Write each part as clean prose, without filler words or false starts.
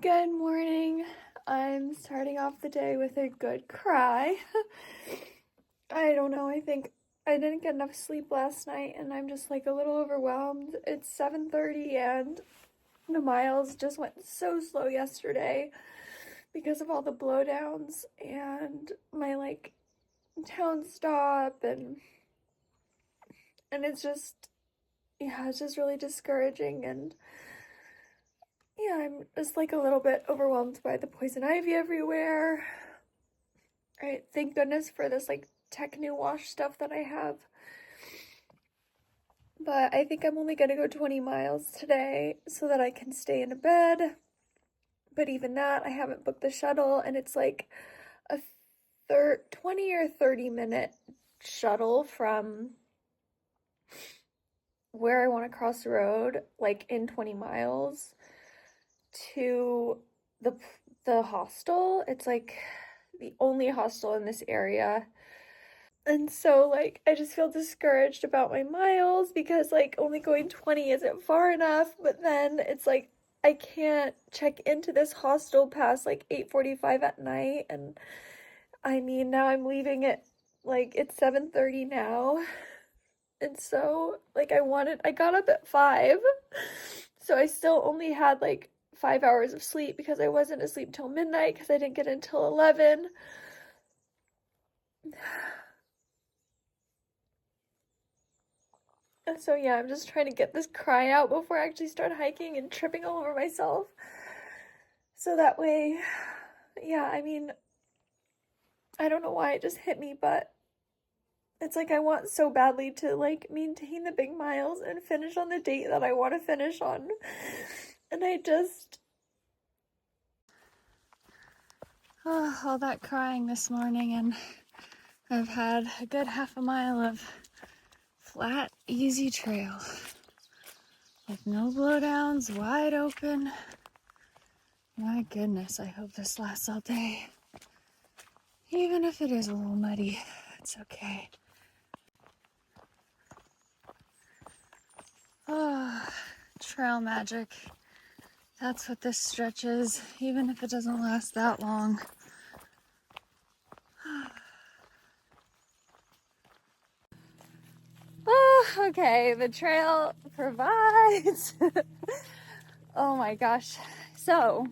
Good morning. I'm starting off the day with a good cry. I don't know, I think I didn't get enough sleep last night and I'm just like a little overwhelmed. It's 7:30 and the miles just went so slow yesterday because of all the blowdowns and my town stop and it's just really discouraging and yeah, I'm just like a little bit overwhelmed by the poison ivy everywhere. Right, thank goodness for this tech new wash stuff that I have. But I think I'm only gonna go 20 miles today so that I can stay in a bed. But even that, I haven't booked the shuttle and it's like a 20 or 30-minute shuttle from where I want to cross the road, like in 20 miles to the hostel. It's like the only hostel in this area. And so I just feel discouraged about my miles because only going 20 isn't far enough, but then it's like I can't check into this hostel past 8:45 at night, and I mean now I'm leaving at it's 7:30 now. And so I got up at 5. So I still only had 5 hours of sleep because I wasn't asleep till midnight because I didn't get in till 11. And so yeah, I'm just trying to get this cry out before I actually start hiking and tripping all over myself. So that way, yeah, I mean, I don't know why it just hit me, but it's I want so badly to maintain the big miles and finish on the date that I want to finish on. And all that crying this morning, and I've had a good half a mile of flat, easy trail with no blowdowns, wide open. My goodness, I hope this lasts all day. Even if it is a little muddy, it's okay. Oh, trail magic. That's what this stretch is, even if it doesn't last that long. Oh, okay, the trail provides. Oh my gosh. So,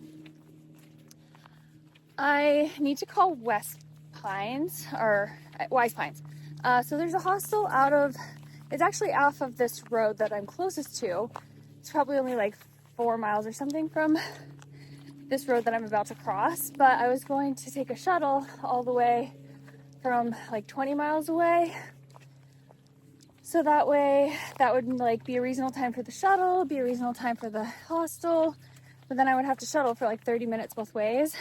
I need to call Wise Pines. So there's a hostel it's actually off of this road that I'm closest to. It's probably only 4 miles or something from this road that I'm about to cross, but I was going to take a shuttle all the way from 20 miles away. So that way, that would be a reasonable time for the shuttle, be a reasonable time for the hostel, but then I would have to shuttle for 30 minutes both ways.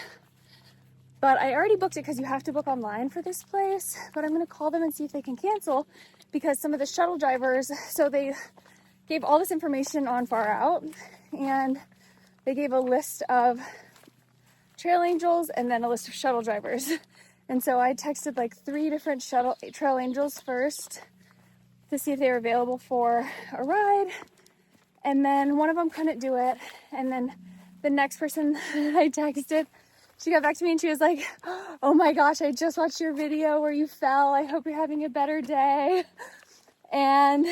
But I already booked it because you have to book online for this place, but I'm gonna call them and see if they can cancel because some of the shuttle drivers, so they gave all this information on Far Out and they gave a list of trail angels and then a list of shuttle drivers. And so I texted 3 different trail angels first to see if they were available for a ride. And then one of them couldn't do it. And then the next person I texted, she got back to me and she was like, oh my gosh, I just watched your video where you fell. I hope you're having a better day. And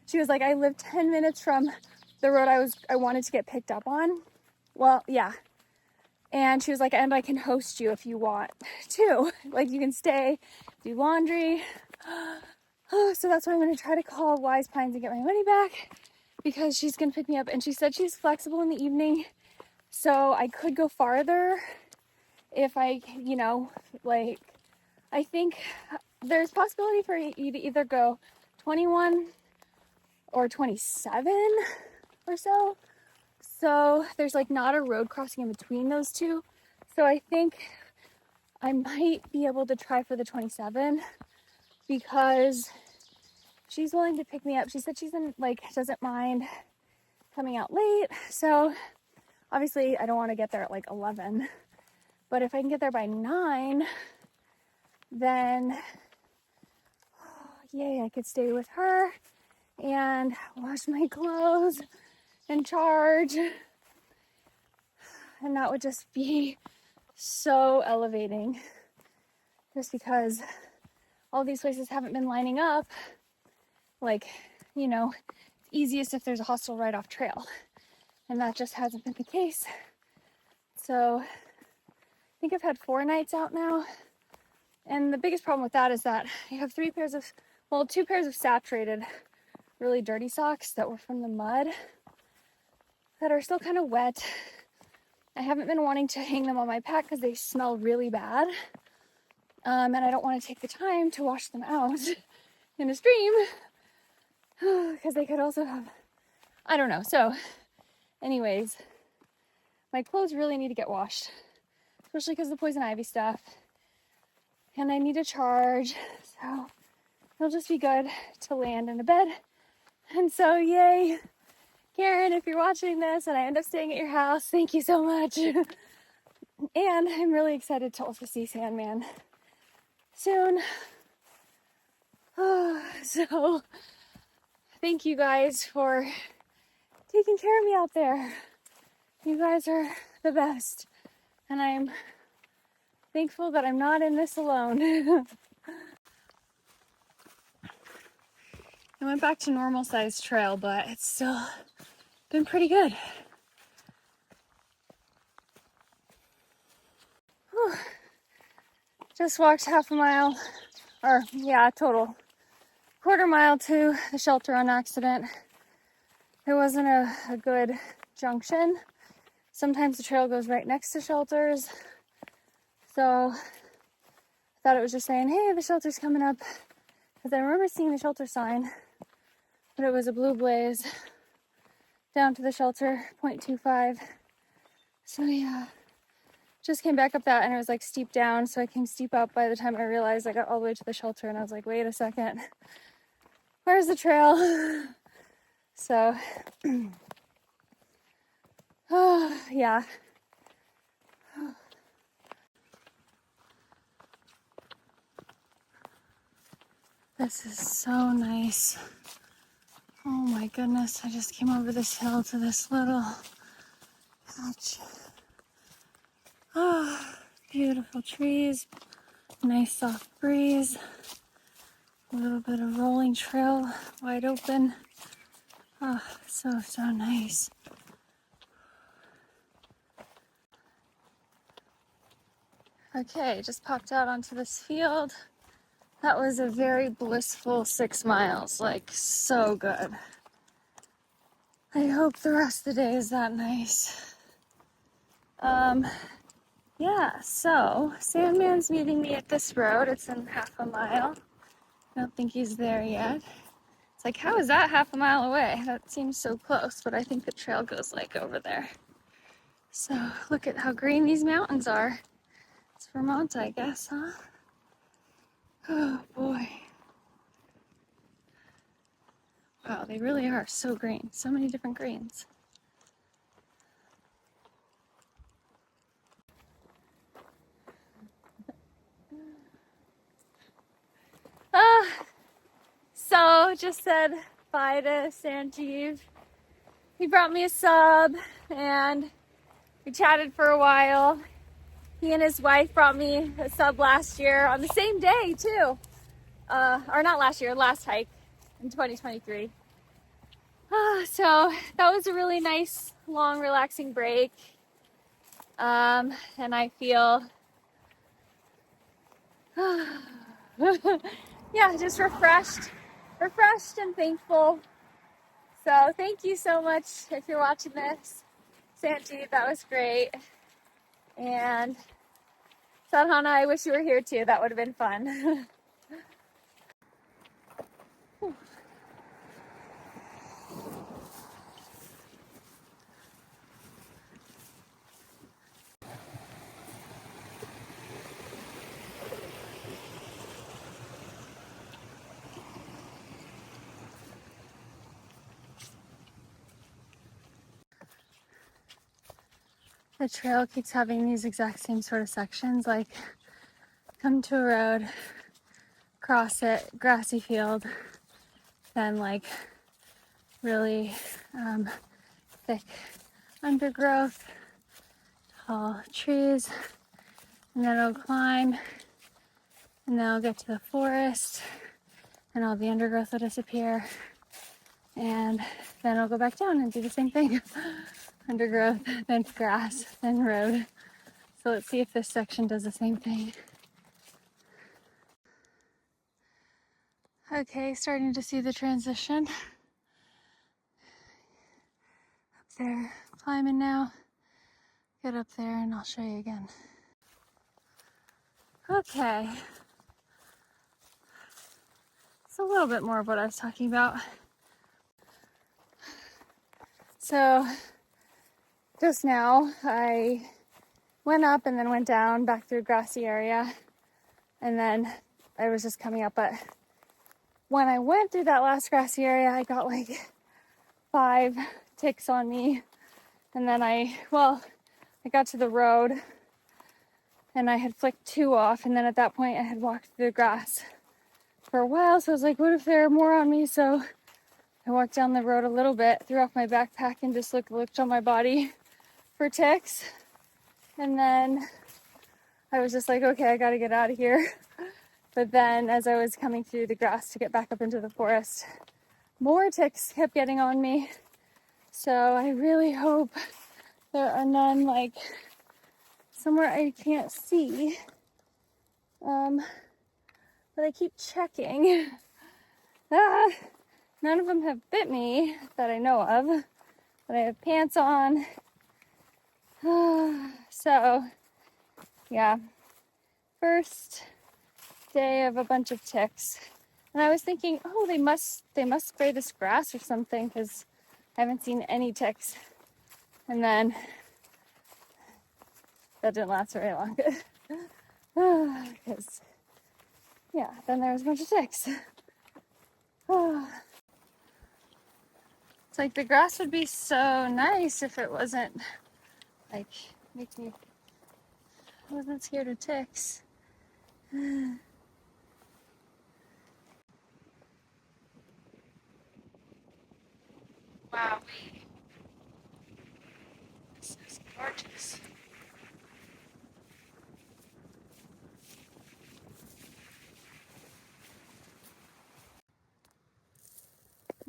she was like, I live 10 minutes from the road I wanted to get picked up on. Well, yeah. And she was like, and I can host you if you want too. You can stay, do laundry. So that's why I'm going to try to call Wise Pines and get my money back because she's going to pick me up. And she said she's flexible in the evening. So I could go farther if I think there's possibility for you to either go 21 or 27 or so. So there's not a road crossing in between those two. So I think I might be able to try for the 27 because she's willing to pick me up. She said doesn't mind coming out late. So obviously I don't want to get there at 11. But if I can get there by 9, then yay, I could stay with her and wash my clothes and charge And that would just be so elevating, just because all these places haven't been lining up. Like, you know, it's easiest if there's a hostel right off trail, and that just hasn't been the case. So I think I've had 4 nights out now, and the biggest problem with that is that you have 2 pairs of saturated, really dirty socks that were from the mud that are still kind of wet. I haven't been wanting to hang them on my pack because they smell really bad. And I don't want to take the time to wash them out in a stream because they could also have, I don't know. So anyways, my clothes really need to get washed, especially because of the poison ivy stuff. And I need to charge. So it'll just be good to land in a bed. And so yay, Karen, if you're watching this and I end up staying at your house, thank you so much. And I'm really excited to also see Sandman soon. So thank you guys for taking care of me out there. You guys are the best. And I'm thankful that I'm not in this alone. I went back to normal sized trail, but it's still been pretty good. Whew. Just walked half a mile, or yeah, total quarter mile to the shelter on accident. It wasn't a good junction. Sometimes the trail goes right next to shelters. So I thought it was just saying, hey, the shelter's coming up. Because I remember seeing the shelter sign, but it was a blue blaze down to the shelter, 0.25. So yeah, just came back up that and it was like steep down. So I came steep up by the time I realized I got all the way to the shelter and I was like, wait a second, where's the trail? So, oh, yeah. This is so nice. Oh my goodness, I just came over this hill to this little patch. Oh, beautiful trees, nice soft breeze, a little bit of rolling trail, wide open. Oh, so nice. Okay, just popped out onto this field. That was a very blissful 6 miles, like so good. I hope the rest of the day is that nice. Yeah, so Sandman's meeting me at this road. It's in half a mile. I don't think he's there yet. It's like, how is that half a mile away? That seems so close, but I think the trail goes like over there. So look at how green these mountains are. It's Vermont, I guess, huh? Oh boy. Wow, they really are so green. So many different greens. So just said bye to Sanjeev. He brought me a sub and we chatted for a while. He and his wife brought me a sub last year on the same day too. Or not last year, last hike in 2023. So that was a really nice, long, relaxing break. And I feel, yeah, just refreshed and thankful. So thank you so much if you're watching this. Sanjeev, that was great. And Sadhana, I wish you were here too. That would have been fun. The trail keeps having these exact same sort of sections, like come to a road, cross it, grassy field, then like really thick undergrowth, tall trees, and then I'll climb, and then I'll get to the forest, and all the undergrowth will disappear, and then I'll go back down and do the same thing. Undergrowth, then grass, then road. So let's see if this section does the same thing. Okay, starting to see the transition. Up there, climbing now. Get up there and I'll show you again. Okay. It's a little bit more of what I was talking about. So just now I went up and then went down back through a grassy area, and then I was just coming up, but when I went through that last grassy area, I got like 5 ticks on me, and then I got to the road and I had flicked 2 off, and then at that point I had walked through the grass for a while, so I was like, what if there are more on me? So I walked down the road a little bit, threw off my backpack, and just looked on my body for ticks. And then I was just like, okay, I gotta get out of here. But then as I was coming through the grass to get back up into the forest, more ticks kept getting on me. So I really hope there are none like somewhere I can't see. But I keep checking. None of them have bit me that I know of, but I have pants on. So, yeah, first day of a bunch of ticks. And I was thinking, oh, they must spray this grass or something, because I haven't seen any ticks. And then that didn't last very long. Because, yeah, then there was a bunch of ticks. It's like the grass would be so nice if it wasn't like I wasn't scared of ticks. Wow, this is gorgeous.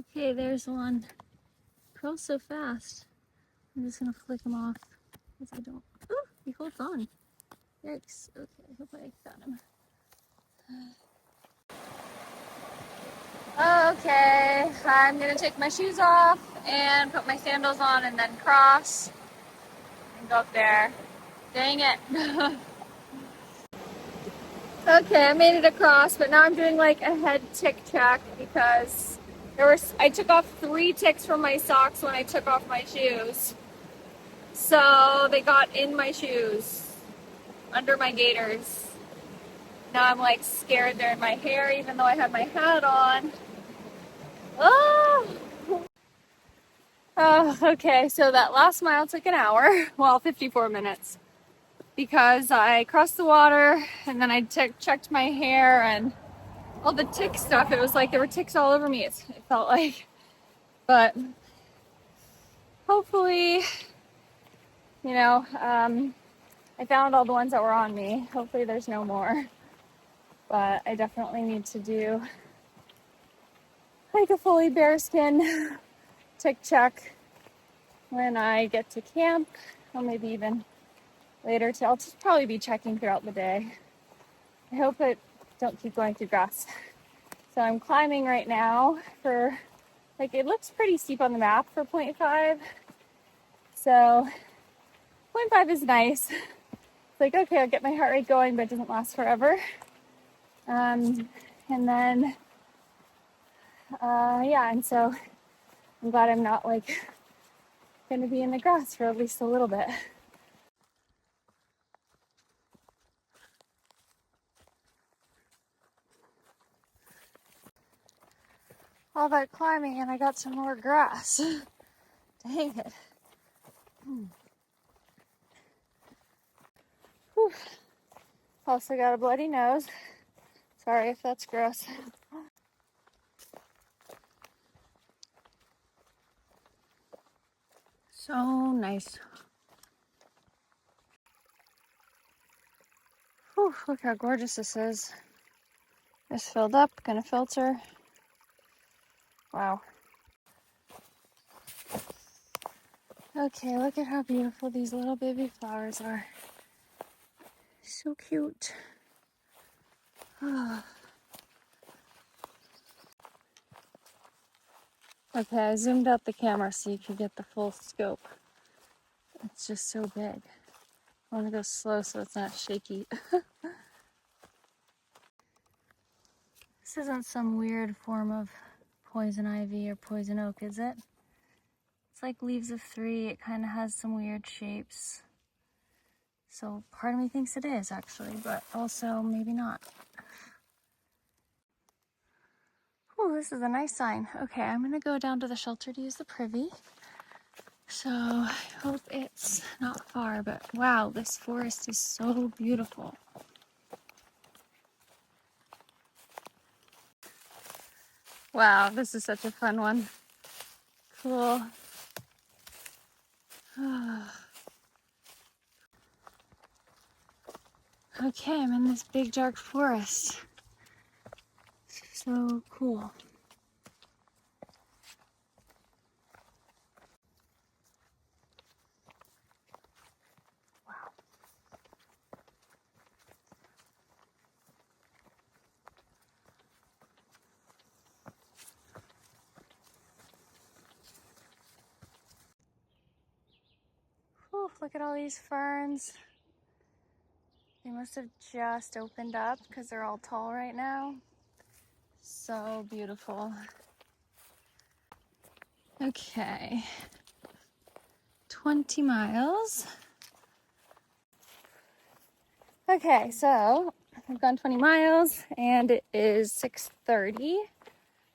Okay, there's one. Curls so fast. I'm just gonna flick him off because I don't. Ooh, he holds on. Yikes. Okay, I hope I got him. Okay, I'm gonna take my shoes off and put my sandals on and then cross and go up there. Dang it. Okay, I made it across, but now I'm doing like a head tick check because I took off 3 ticks from my socks when I took off my shoes. So they got in my shoes, under my gaiters. Now I'm like scared they're in my hair even though I have my hat on. Oh! Oh, okay, so that last mile took an hour, well, 54 minutes, because I crossed the water and then I checked my hair and all the tick stuff. It was like there were ticks all over me, it felt like. But hopefully, I found all the ones that were on me. Hopefully there's no more. But I definitely need to do like a fully bare skin tick check when I get to camp, or maybe even later too. I'll just probably be checking throughout the day. I hope it don't keep going through grass. So I'm climbing right now for, like, it looks pretty steep on the map for 0.5. So 0.5 is nice. It's like, okay, I'll get my heart rate going, but it doesn't last forever. And then, yeah, and so I'm glad I'm not like gonna be in the grass for at least a little bit. All that climbing and I got some more grass. Dang it. Whew. Also got a bloody nose. Sorry if that's gross. So nice. Whew, look how gorgeous this is. It's filled up, gonna filter. Wow. Okay, look at how beautiful these little baby flowers are. So cute. Oh. Okay, I zoomed out the camera so you could get the full scope. It's just so big. I want to go slow so it's not shaky. This isn't some weird form of poison ivy or poison oak, is it? It's like leaves of three. It kind of has some weird shapes. So part of me thinks it is actually, but also maybe not. Oh, this is a nice sign. Okay, I'm gonna go down to the shelter to use the privy. So I hope it's not far, but wow, this forest is so beautiful. Wow, this is such a fun one. Cool. Okay, I'm in this big dark forest. So cool. Whew, look at all these ferns. They must have just opened up because they're all tall right now. So beautiful. Okay, 20 miles. Okay, so I've gone 20 miles and it is 6:30.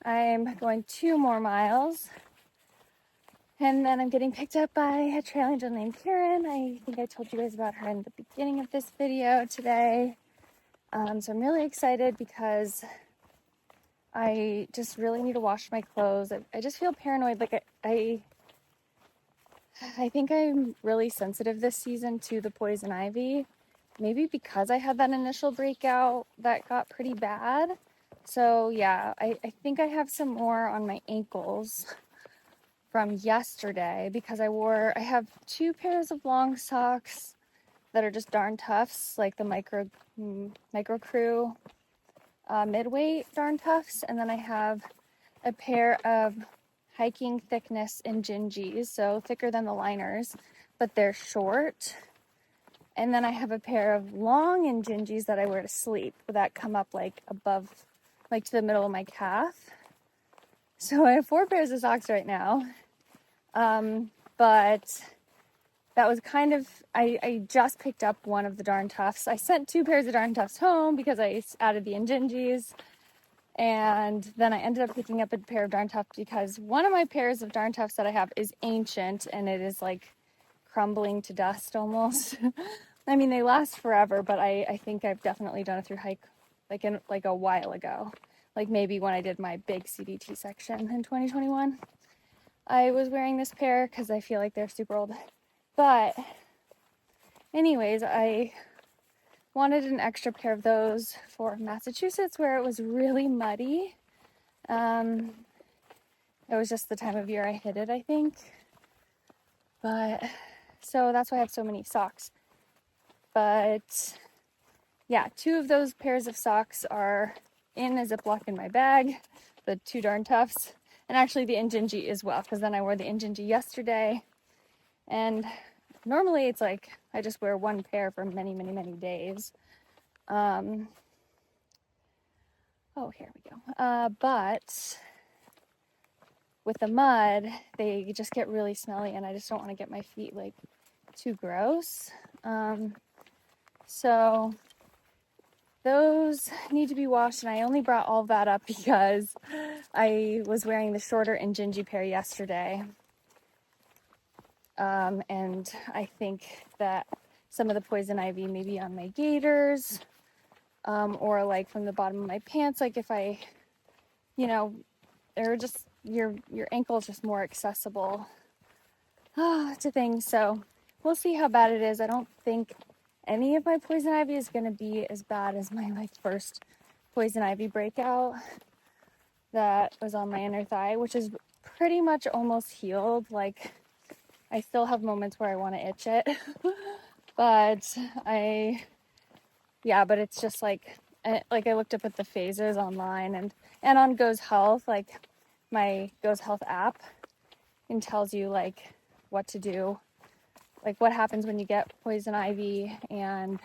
I'm going 2 more miles and then I'm getting picked up by a trail angel named Karen. I think I told you guys about her in the beginning of this video today. So I'm really excited because I just really need to wash my clothes. I just feel paranoid. Like I think I'm really sensitive this season to the poison ivy. Maybe because I had that initial breakout that got pretty bad. So yeah, I think I have some more on my ankles from yesterday because I have 2 pairs of long socks that are just darn toughs, like the micro crew midweight darn toughs, and then I have a pair of hiking thickness Injinjis, so thicker than the liners, but they're short. And then I have a pair of long Injinjis that I wear to sleep that come up like above, like to the middle of my calf. So I have 4 pairs of socks right now. But that was kind of, I just picked up one of the darn toughs. I sent 2 pairs of darn toughs home because I added the Injinjis. And then I ended up picking up a pair of darn toughs because one of my pairs of darn toughs that I have is ancient and it is like crumbling to dust almost. I mean, they last forever, but I think I've definitely done a through hike like a while ago. Like maybe when I did my big CDT section in 2021. I was wearing this pair because I feel like they're super old. But anyways, I wanted an extra pair of those for Massachusetts where it was really muddy. It was just the time of year I hit it, I think. But so that's why I have so many socks. But yeah, 2 of those pairs of socks are in a Ziploc in my bag, the 2 darn toughs, and actually the Injinji as well, because then I wore the Injinji yesterday. And normally it's like I just wear 1 pair for many, many, many days. Oh, here we go. But with the mud, they just get really smelly, and I just don't want to get my feet like too gross. So those need to be washed, and I only brought all that up because I was wearing the shorter Injinji pair yesterday. And I think that some of the poison ivy may be on my gaiters, or like from the bottom of my pants. Like if I, they're just, your ankle is just more accessible to things. So we'll see how bad it is. I don't think any of my poison ivy is going to be as bad as my like first poison ivy breakout that was on my inner thigh, which is pretty much almost healed. Like, I still have moments where I want to itch it, but but it's just like I looked up at the phases online and on Go's Health, like my Go's Health app, and tells you like what to do, like what happens when you get poison ivy, and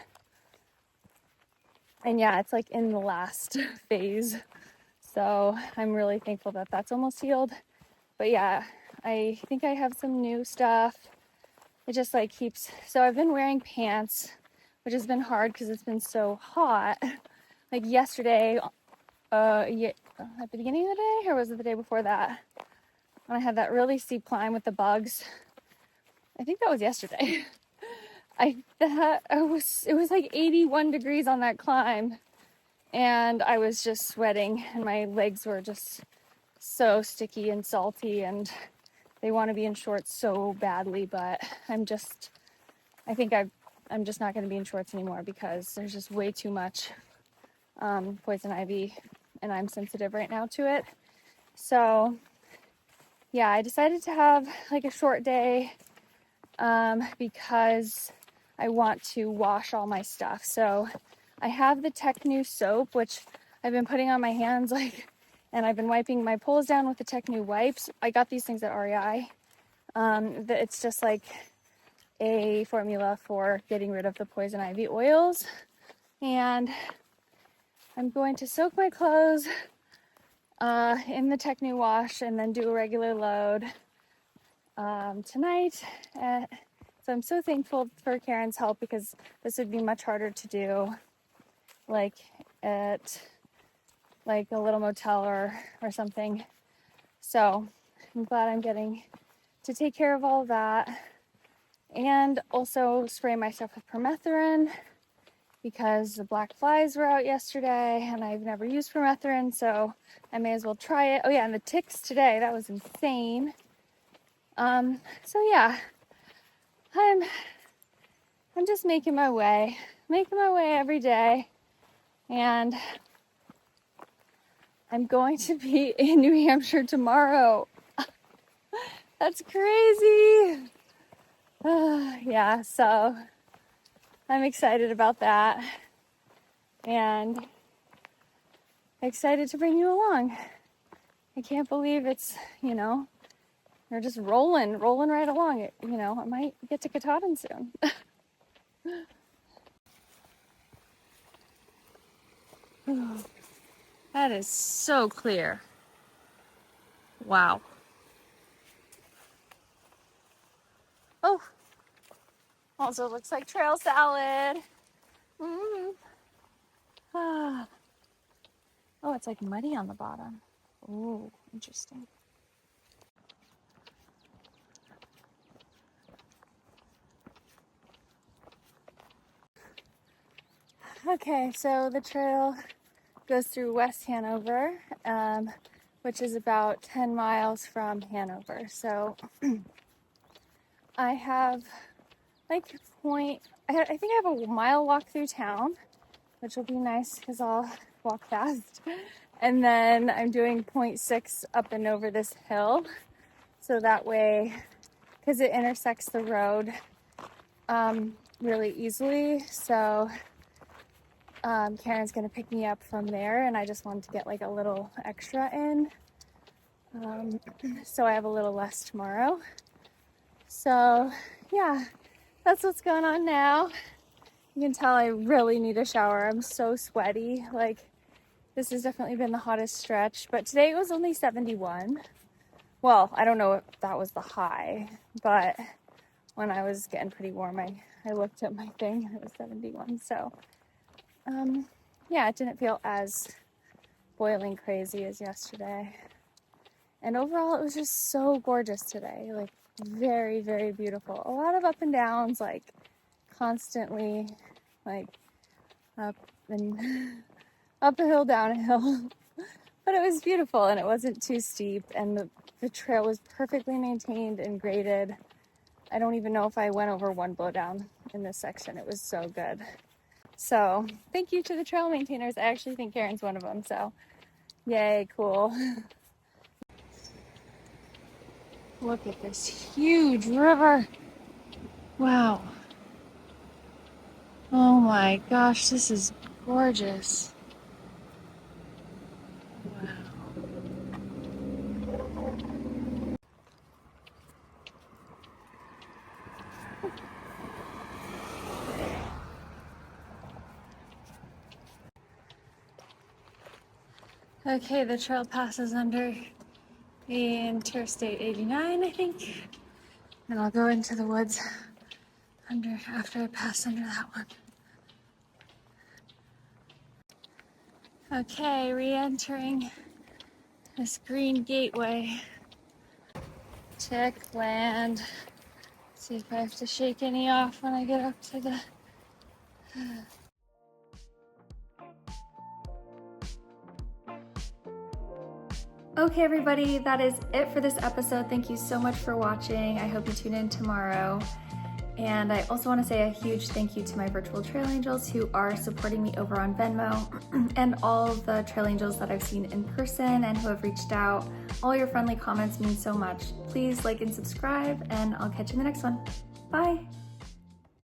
yeah, it's like in the last phase. So I'm really thankful that that's almost healed. But yeah, I think I have some new stuff. It just like keeps, so I've been wearing pants, which has been hard because it's been so hot. Like yesterday, at the beginning of the day, or was it the day before that? When I had that really steep climb with the bugs. I think that was yesterday. It was like 81 degrees on that climb, and I was just sweating, and my legs were just so sticky and salty, and they want to be in shorts so badly, but I'm just not going to be in shorts anymore because there's just way too much poison ivy, and I'm sensitive right now to it. So yeah, I decided to have like a short day because I want to wash all my stuff. So I have the Technu soap, which I've been putting on my hands, like, and I've been wiping my poles down with the Technu wipes. I got these things at REI. It's just like a formula for getting rid of the poison ivy oils. And I'm going to soak my clothes in the Technu wash and then do a regular load tonight. So I'm so thankful for Karen's help because this would be much harder to do like at like a little motel or something. So I'm glad I'm getting to take care of all of that, and also spray my stuff with permethrin because the black flies were out yesterday and I've never used permethrin, so I may as well try it. Oh yeah, and the ticks today, that was insane. So yeah, I'm just making my way every day, and I'm going to be in New Hampshire tomorrow. That's crazy. Yeah, so I'm excited about that, and excited to bring you along. I can't believe it's, we're just rolling right along. I might get to Katahdin soon. That is so clear. Wow. Oh, also looks like trail salad. Mm. Ah. Oh, it's like muddy on the bottom. Ooh, interesting. Okay, so the trail goes through West Hanover, which is about 10 miles from Hanover. So I have I think I have a mile walk through town, which will be nice because I'll walk fast. And then I'm doing 0.6 up and over this hill. So that way, because it intersects the road really easily. So Karen's going to pick me up from there, and I just wanted to get like a little extra in. So I have a little less tomorrow. So yeah, that's what's going on now. You can tell I really need a shower. I'm so sweaty. Like, this has definitely been the hottest stretch, but today it was only 71. Well, I don't know if that was the high, but when I was getting pretty warm, I looked at my thing and it was 71. So, yeah, it didn't feel as boiling crazy as yesterday. And overall, it was just so gorgeous today. Like, very, very beautiful. A lot of up and downs, like, constantly, like, up and up a hill, down a hill. But it was beautiful, and it wasn't too steep, and the trail was perfectly maintained and graded. I don't even know if I went over one blowdown. in this section. It was so good. So thank you to the trail maintainers. I actually think Karen's one of them, so yay, cool. Look at this huge river. Wow. Oh my gosh, this is gorgeous. Wow. Okay, the trail passes under Interstate 89, I think. And I'll go into the woods after I pass under that one. Okay, re-entering this green gateway. Check land. See if I have to shake any off when I get up to the... Okay, everybody, that is it for this episode. Thank you so much for watching. I hope you tune in tomorrow. And I also want to say a huge thank you to my virtual trail angels who are supporting me over on Venmo and all the trail angels that I've seen in person and who have reached out. All your friendly comments mean so much. Please like and subscribe, and I'll catch you in the next one. Bye.